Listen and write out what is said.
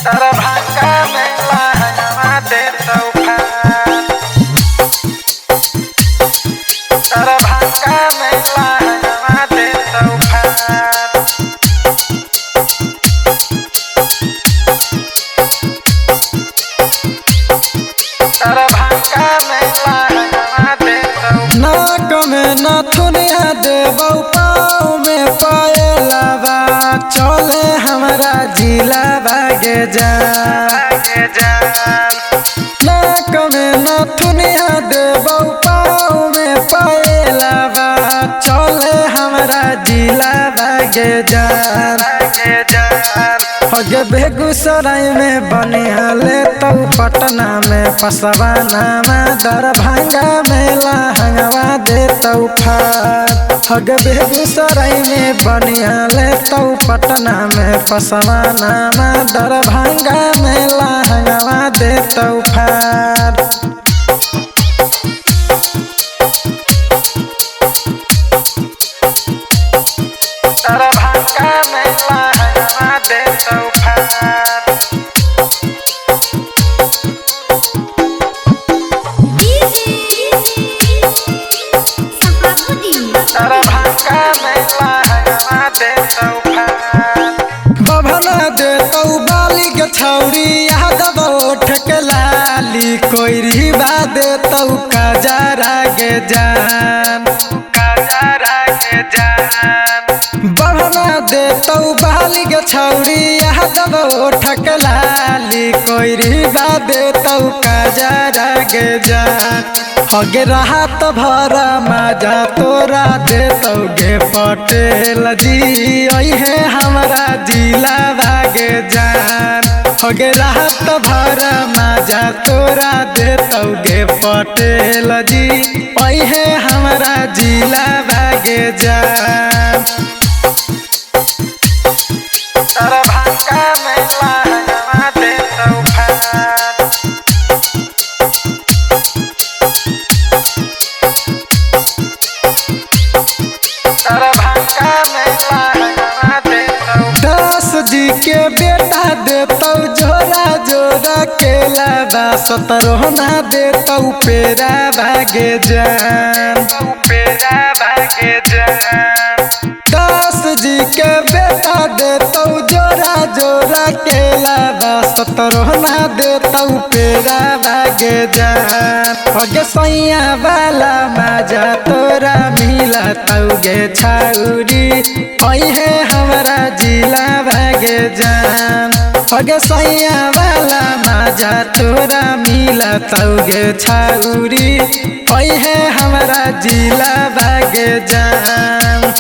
दरभंगा में लहंगवा दे तूफान। दरभंगा में लहंगवा दे तूफान। दरभंगा में लहंगवा दे तूफान। नाक में नथुनिया देबौ पाँव में पायलवा चले हमरा जिला भागे जान। नाक में नथुनिया देबौ पाँव में पायलवा चले हमरा जिला भागे जान। हगे बेगूसराय में बनिहाले तो पटना में पसवाना में दरभंगा में लहंगवा दे तूफान। हगे बेगूसराय में बनिहाले तो पटना में पसवाना में दरभंगा में लहंगवा दे तूफान। दरभंगा में लहंगवा दे तूफान। दरभंगा में लहंगवा दे तूफान। बभना दे तौ बाली के छौरी यादव ठक लाली कोइरी बा दे तौ कजरा के जान। कजरा के जान। बभना दे तौ बाली के छौरी यादव ठक लाली कोइरी बा दे तौ कजरा के जान। हगे राहत भरा मजा तोरा दे तौ गे पटेल जी अहे हमरा जिला भागे जान। हगे राहत भरा मजा तोरा दे तौ गे पटेल जी अहे हमरा जिला भागे जान। दरभंगा में लहंगवा दे तूफान। दरभंगा में लहंगवा दे तूफान। दास जी के बेटा देतौ जोरा जोरा केला सतरोना देतौ पेरा भागे जान। पेरा भागे जान। दास जी के बेटा देतौ जोरा जोरा केला सतरोना देतौ पेरा भागे जान। हगे सैया वाला मजा तोरा मिला तौ गे छौरी अहे हमरा जिला भागे जान। हगे सैया वाला मजा तोरा मिला तौ गे छौरी अहे हमरा जिला भागे जान।